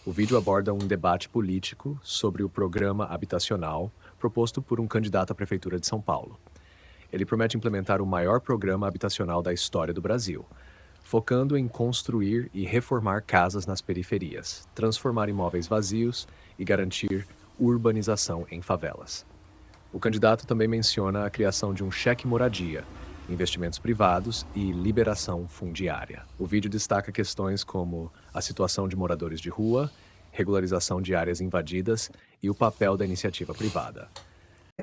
O vídeo aborda um debate político sobre o programa habitacional proposto por um candidato à Prefeitura de São Paulo. Ele promete implementar o maior programa habitacional da história do Brasil, focando em construir e reformar casas nas periferias, transformar imóveis vazios e garantir urbanização em favelas. O candidato também menciona a criação de um cheque moradia, investimentos privados e liberação fundiária. O vídeo destaca questões como a situação de moradores de rua, regularização de áreas invadidas e o papel da iniciativa privada.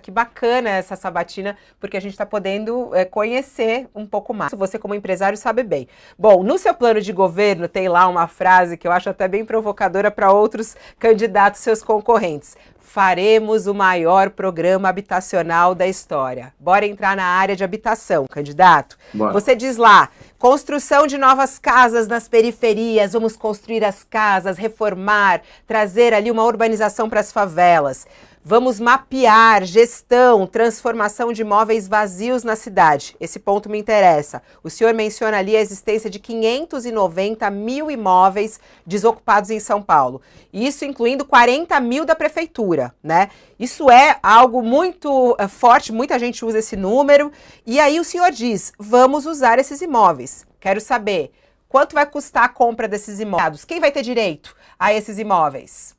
Que bacana essa sabatina, porque a gente está podendo conhecer um pouco mais. Você, como empresário, sabe bem. Bom, no seu plano de governo tem lá uma frase que eu acho até bem provocadora para outros candidatos, seus concorrentes. Faremos o maior programa habitacional da história. Bora entrar na área de habitação, candidato. Bora. Você diz lá, construção de novas casas nas periferias, vamos construir as casas, reformar, trazer ali uma urbanização para as favelas. Vamos mapear, gestão, transformação de imóveis vazios na cidade. Esse ponto me interessa. O senhor menciona ali a existência de 590 mil imóveis desocupados em São Paulo. Isso incluindo 40 mil da prefeitura, né? Isso é algo muito forte, muita gente usa esse número. E aí o senhor diz, vamos usar esses imóveis. Quero saber, quanto vai custar a compra desses imóveis? Quem vai ter direito a esses imóveis?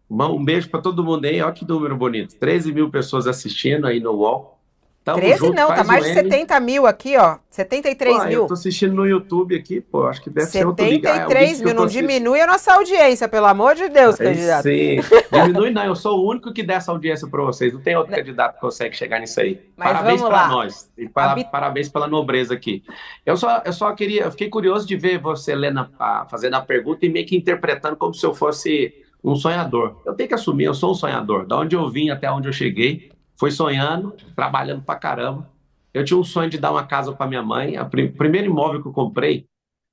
Um beijo para todo mundo aí, olha que número bonito. 13 mil pessoas assistindo aí no UOL. Tamo 13 junto, não, tá mais de 70 mil aqui, ó. 73 mil. Eu tô assistindo no YouTube aqui, pô, acho que deve ser outro ligar. 73 mil, não diminui a nossa audiência, pelo amor de Deus, candidato. Sim, diminui não, eu sou o único que dá essa audiência para vocês, não tem outro candidato que consegue chegar nisso aí. Mas parabéns para nós, e parabéns pela nobreza aqui. Eu fiquei curioso de ver você, Helena, fazendo a pergunta e meio que interpretando como se eu fosse um sonhador. Eu tenho que assumir, eu sou um sonhador. Da onde eu vim até onde eu cheguei, foi sonhando, trabalhando pra caramba. Eu tinha um sonho de dar uma casa para minha mãe. O primeiro imóvel que eu comprei,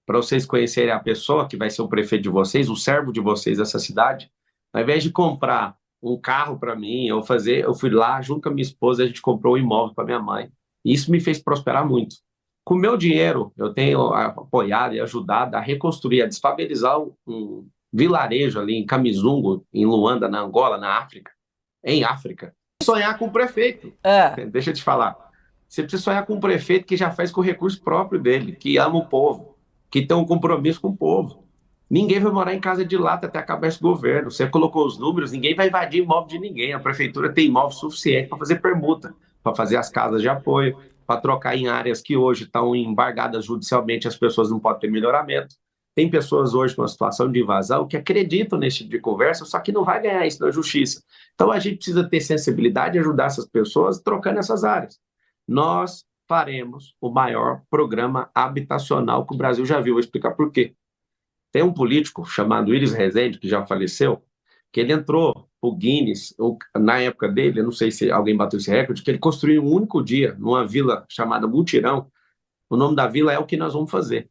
para vocês conhecerem a pessoa que vai ser o prefeito de vocês, o servo de vocês dessa cidade, ao invés de comprar um carro para mim, eu fui lá, junto com a minha esposa, a gente comprou um imóvel para minha mãe. E isso me fez prosperar muito. Com o meu dinheiro, eu tenho apoiado e ajudado a reconstruir, a desfabelizar um vilarejo ali em Kamizungu, em Luanda, na Angola, na África, em África. Sonhar com o prefeito. Deixa eu te falar. Você precisa sonhar com um prefeito que já faz com o recurso próprio dele, que ama o povo, que tem um compromisso com o povo. Ninguém vai morar em casa de lata até acabar esse governo. Você colocou os números, ninguém vai invadir imóvel de ninguém. A prefeitura tem imóvel suficiente para fazer permuta, para fazer as casas de apoio, para trocar em áreas que hoje estão embargadas judicialmente, as pessoas não podem ter melhoramento. Tem pessoas hoje com uma situação de invasão que acreditam nesse tipo de conversa, só que não vai ganhar isso na justiça. Então a gente precisa ter sensibilidade e ajudar essas pessoas trocando essas áreas. Nós faremos o maior programa habitacional que o Brasil já viu. Vou explicar por quê. Tem um político chamado Iris Rezende, que já faleceu, que ele entrou o Guinness, na época dele, eu não sei se alguém bateu esse recorde, que ele construiu um único dia numa vila chamada Mutirão. O nome da vila é O Que Nós Vamos Fazer.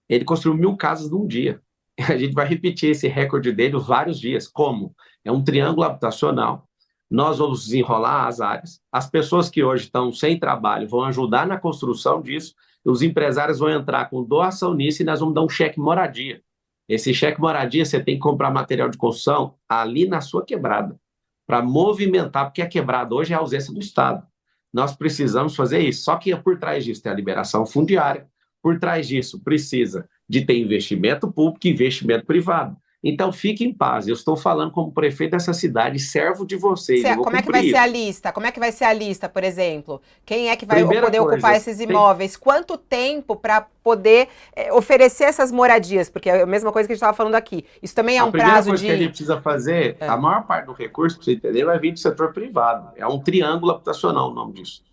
Ele construiu 1000 casas num dia. A gente vai repetir esse recorde dele vários dias. Como? É um triângulo habitacional. Nós vamos desenrolar as áreas. As pessoas que hoje estão sem trabalho vão ajudar na construção disso. Os empresários vão entrar com doação nisso e nós vamos dar um cheque moradia. Esse cheque moradia você tem que comprar material de construção ali na sua quebrada, para movimentar, porque a quebrada hoje é a ausência do Estado. Nós precisamos fazer isso. Só que por trás disso tem a liberação fundiária. Por trás disso, precisa de ter investimento público e investimento privado. Então, fique em paz. Eu estou falando como prefeito dessa cidade, servo de vocês. Como é que vai ser a lista? Como é que vai ser a lista, por exemplo? Quem é que vai poder ocupar esses imóveis? Quanto tempo para poder oferecer essas moradias? Porque é a mesma coisa que a gente estava falando aqui. Isso também é um prazo de... A primeira coisa que a gente precisa fazer, a maior parte do recurso, para você entender, vai vir do setor privado. É um triângulo habitacional o nome disso.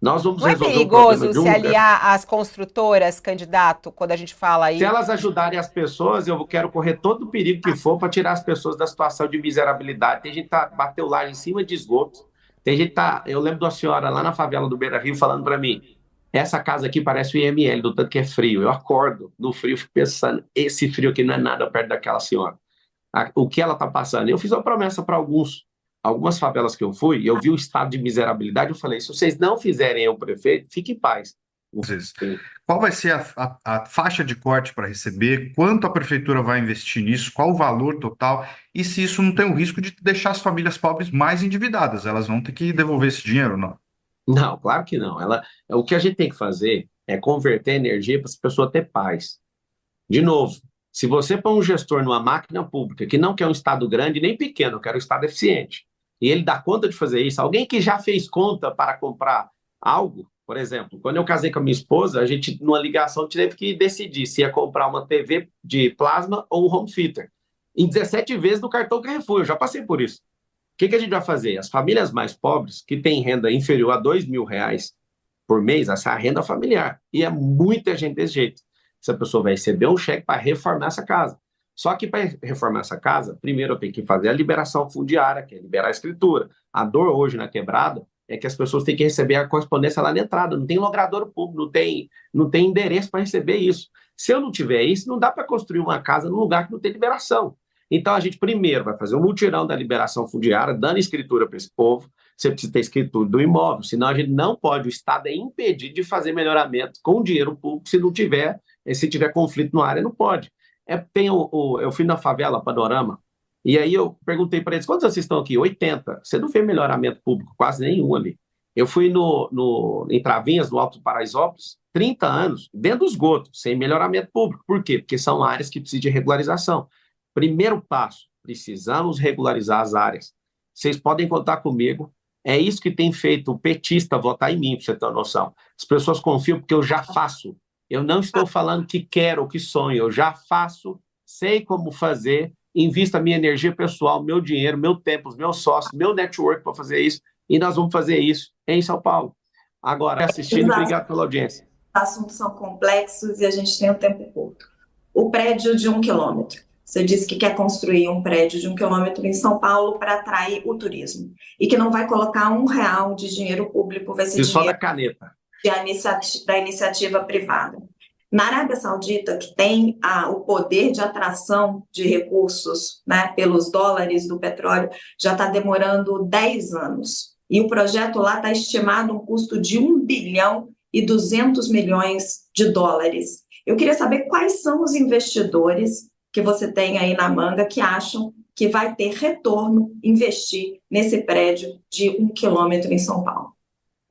Nós vamos resolver o problema. Não é perigoso se aliar às construtoras, candidato, quando a gente fala aí? Se elas ajudarem as pessoas, eu quero correr todo o perigo que for para tirar as pessoas da situação de miserabilidade. Tem gente que bateu lá em cima de esgoto. Tem gente que eu lembro de uma senhora lá na favela do Beira-Rio falando para mim, essa casa aqui parece o IML, do tanto que é frio. Eu acordo no frio, fico pensando, esse frio aqui não é nada perto daquela senhora. O que ela está passando? Eu fiz uma promessa para algumas favelas que eu fui, e eu vi o estado de miserabilidade, eu falei, se vocês não fizerem eu prefeito, fique em paz. Às vezes. Qual vai ser a faixa de corte para receber? Quanto a prefeitura vai investir nisso? Qual o valor total? E se isso não tem o risco de deixar as famílias pobres mais endividadas? Elas vão ter que devolver esse dinheiro, não? Não, claro que não. O que a gente tem que fazer é converter a energia para as pessoas ter paz. De novo, se você põe um gestor numa máquina pública que não quer um Estado grande nem pequeno, quer um Estado eficiente, e ele dá conta de fazer isso, alguém que já fez conta para comprar algo, por exemplo, quando eu casei com a minha esposa, a gente, numa ligação, teve que decidir se ia comprar uma TV de plasma ou um home theater. Em 17 vezes no cartão Carrefour, eu já passei por isso. O que a gente vai fazer? As famílias mais pobres, que têm renda inferior a R$ 2.000 por mês, essa é a renda familiar, e é muita gente desse jeito. Essa pessoa vai receber um cheque para reformar essa casa. Só que para reformar essa casa, primeiro eu tenho que fazer a liberação fundiária, que é liberar a escritura. A dor hoje na quebrada é que as pessoas têm que receber a correspondência lá na entrada. Não tem logrador público, não tem endereço para receber isso. Se eu não tiver isso, não dá para construir uma casa num lugar que não tem liberação. Então a gente primeiro vai fazer um mutirão da liberação fundiária, dando escritura para esse povo. Você precisa ter escritura do imóvel, senão a gente não pode, o Estado é impedido de fazer melhoramento com dinheiro público se tiver conflito na área, não pode. Eu fui na favela Panorama, e aí eu perguntei para eles, quantos vocês estão aqui? 80. Você não fez melhoramento público, quase nenhum ali. Eu fui em Travinhas, no Alto do Paraisópolis, 30 anos, dentro do esgoto, sem melhoramento público. Por quê? Porque são áreas que precisam de regularização. Primeiro passo, precisamos regularizar as áreas. Vocês podem contar comigo. É isso que tem feito o petista votar em mim, para você ter uma noção. As pessoas confiam porque eu já faço. Eu não estou falando que quero ou que sonho, eu já faço, sei como fazer, invisto a minha energia pessoal, meu dinheiro, meu tempo, os meus sócios, meu network para fazer isso, e nós vamos fazer isso em São Paulo. Agora, assistindo, obrigado pela audiência. Os assuntos são complexos e a gente tem um tempo curto. O prédio de 1 quilômetro. Você disse que quer construir um prédio de 1 quilômetro em São Paulo para atrair o turismo. E que não vai colocar R$ 1 de dinheiro público, vai ser E só dinheiro da caneta. da iniciativa privada. Na Arábia Saudita, que tem o poder de atração de recursos, né, pelos dólares do petróleo, já está demorando 10 anos. E o projeto lá está estimado um custo de US$ 1,2 bilhão. Eu queria saber quais são os investidores que você tem aí na manga que acham que vai ter retorno investir nesse prédio de 1 quilômetro em São Paulo.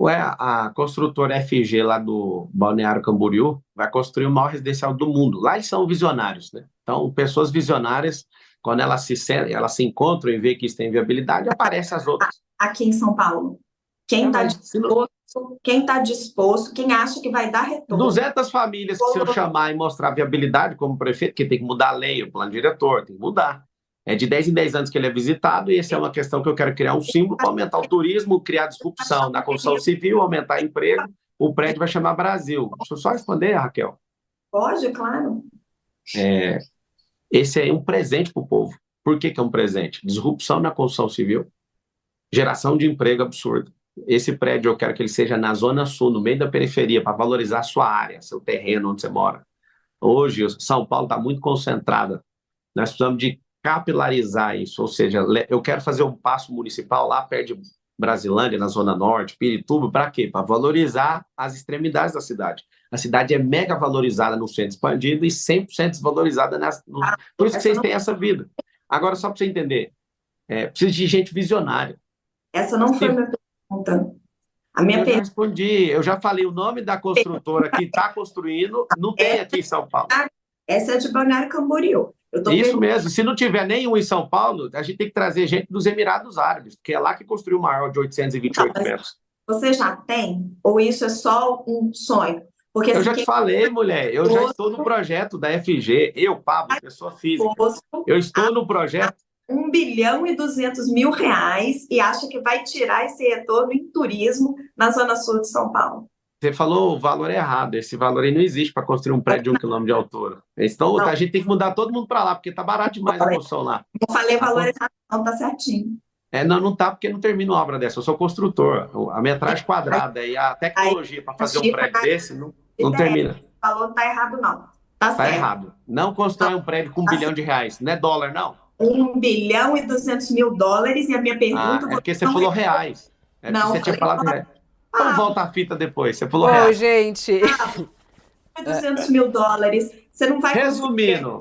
A construtora FG lá do Balneário Camboriú vai construir o maior residencial do mundo. Lá eles são visionários, né? Então, pessoas visionárias, quando elas se encontram e veem que isso tem viabilidade, aparecem as outras. Aqui em São Paulo, quem está disposto, quem acha que vai dar retorno? 200 famílias que se eu chamar e mostrar viabilidade como prefeito, que tem que mudar a lei, o plano diretor, tem que mudar. É de 10 em 10 anos que ele é visitado, e essa é uma questão que eu quero criar um símbolo para aumentar o turismo, criar disrupção na construção civil, aumentar emprego. O prédio vai chamar Brasil. Deixa eu só responder, Raquel. Pode, claro. Esse é um presente para o povo. Por que é um presente? Disrupção na construção civil, geração de emprego absurda. Esse prédio eu quero que ele seja na Zona Sul, no meio da periferia, para valorizar a sua área, seu terreno, onde você mora. Hoje, São Paulo está muito concentrada. Nós precisamos de capilarizar isso, ou seja, eu quero fazer um paço municipal lá perto de Brasilândia, na Zona Norte, Pirituba, para quê? Para valorizar as extremidades da cidade. A cidade é mega valorizada no centro expandido e 100% desvalorizada por isso que vocês têm essa vida. Agora, só para você entender, precisa de gente visionária. Essa não foi a minha pergunta. Eu já respondi, eu já falei o nome da construtora que está construindo, não tem aqui em São Paulo. Essa é de Balneário Camboriú. Isso mesmo, se não tiver nenhum em São Paulo, a gente tem que trazer gente dos Emirados Árabes, porque é lá que construiu o maior de 828 metros. Você já tem? Ou isso é só um sonho? Porque, eu já te falei, mulher, eu já estou no projeto da FG, Pablo, pessoa física, eu estou no projeto. R$ 1,2 bilhão e acha que vai tirar esse retorno em turismo na Zona Sul de São Paulo. Você falou o valor errado, esse valor aí não existe para construir um prédio de 1 quilômetro de altura. Então, a gente tem que mudar todo mundo para lá, porque está barato demais a construção lá. Não falei valor errado, não, está certinho. Não está, porque não termino uma obra dessa, eu sou construtor. A metragem quadrada e a tecnologia para fazer um prédio desse não termina. O valor não está errado, não. Está certo. Errado. Não constrói um prédio com R$ 1 bilhão, não é dólar, não. R$ 1,2 bilhão e a minha pergunta... é porque você falou reais. Você tinha falado reais. Então volta a fita depois. Você falou Bom, real. gente. 200 mil dólares. Você não vai Resumindo,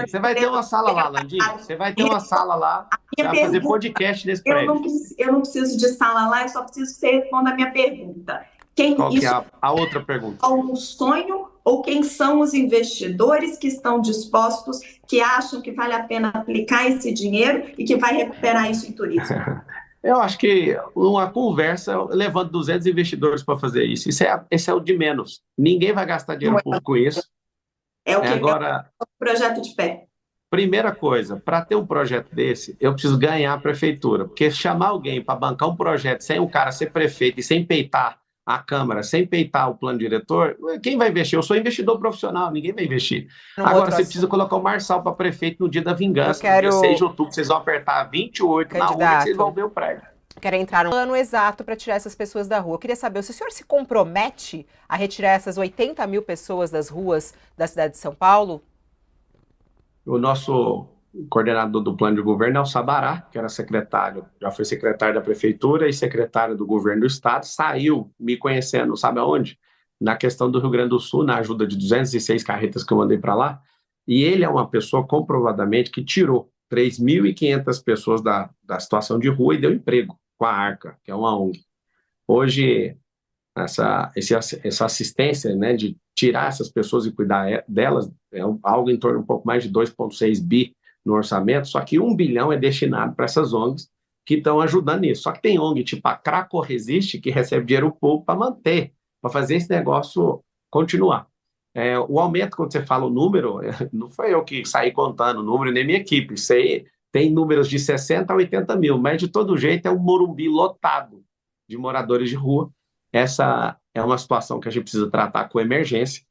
você vai ter uma sala lá, Landim. Você vai ter uma sala lá. Você vai fazer podcast nesse prédio. Eu não preciso de sala lá, eu só preciso que você responda a minha pergunta. Qual que é a outra pergunta? É um sonho ou quem são os investidores que estão dispostos, que acham que vale a pena aplicar esse dinheiro e que vai recuperar isso em turismo? Eu acho que uma conversa levando 200 investidores para fazer isso. Esse é o de menos. Ninguém vai gastar dinheiro público com isso. É o que Agora, é o projeto de pé. primeira coisa, para ter um projeto desse, eu preciso ganhar a prefeitura. Porque chamar alguém para bancar um projeto sem o cara ser prefeito e sem peitar a Câmara, sem peitar o plano diretor, quem vai investir? Eu sou investidor profissional, ninguém vai investir. Agora, você precisa colocar o Marçal para prefeito no dia da vingança, no dia 6 de outubro, vocês vão apertar 28 na urna e vocês vão ver o prédio. Quero entrar no plano exato para tirar essas pessoas da rua. Eu queria saber, se o senhor se compromete a retirar essas 80 mil pessoas das ruas da cidade de São Paulo? O nosso coordenador do plano de governo é o Sabará, que era secretário, já foi secretário da prefeitura e secretário do governo do estado, saiu me conhecendo, sabe aonde? Na questão do Rio Grande do Sul, na ajuda de 206 carretas que eu mandei para lá, e ele é uma pessoa comprovadamente que tirou 3.500 pessoas da situação de rua e deu emprego com a Arca, que é uma ONG. Hoje, essa assistência, né, de tirar essas pessoas e cuidar delas é algo em torno de um pouco mais de 2,6 bi no orçamento, só que 1 bilhão é destinado para essas ONGs que estão ajudando nisso. Só que tem ONG tipo a Craco Resiste que recebe dinheiro público para manter, para fazer esse negócio continuar. O aumento, quando você fala o número, não foi eu que saí contando o número, nem minha equipe. Isso aí tem números de 60 a 80 mil, mas de todo jeito é um Morumbi lotado de moradores de rua. Essa é uma situação que a gente precisa tratar com emergência.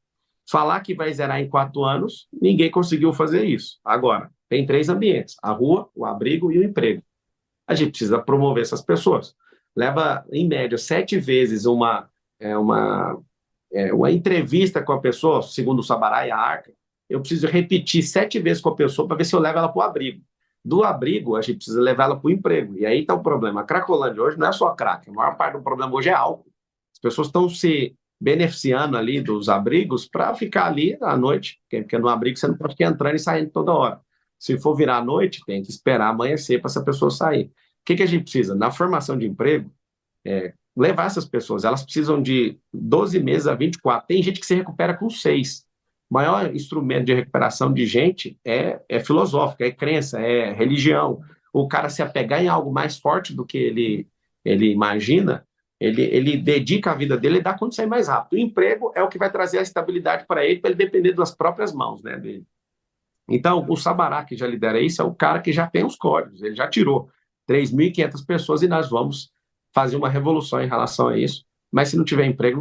Falar que vai zerar em 4 anos, ninguém conseguiu fazer isso. Agora, tem 3 ambientes: a rua, o abrigo e o emprego. A gente precisa promover essas pessoas. Leva, em média, 7 vezes uma entrevista com a pessoa, segundo o Sabará e a Arca. Eu preciso repetir 7 vezes com a pessoa para ver se eu levo ela para o abrigo. Do abrigo, a gente precisa levar ela para o emprego. E aí está o problema. A Cracolândia hoje não é só crack. A maior parte do problema hoje é álcool. As pessoas estão se beneficiando ali dos abrigos para ficar ali à noite, porque no abrigo você não pode ficar entrando e saindo toda hora. Se for virar à noite, tem que esperar amanhecer para essa pessoa sair. O que a gente precisa? Na formação de emprego, levar essas pessoas, elas precisam de 12 meses a 24. Tem gente que se recupera com 6. O maior instrumento de recuperação de gente é filosófico, é crença, é religião. O cara se apegar em algo mais forte do que ele imagina, ele dedica a vida dele e dá conta de sair mais rápido. O emprego é o que vai trazer a estabilidade para ele depender das próprias mãos, né, dele. Então, o Sabará, que já lidera isso, é o cara que já tem os códigos, ele já tirou 3.500 pessoas e nós vamos fazer uma revolução em relação a isso, mas se não tiver emprego,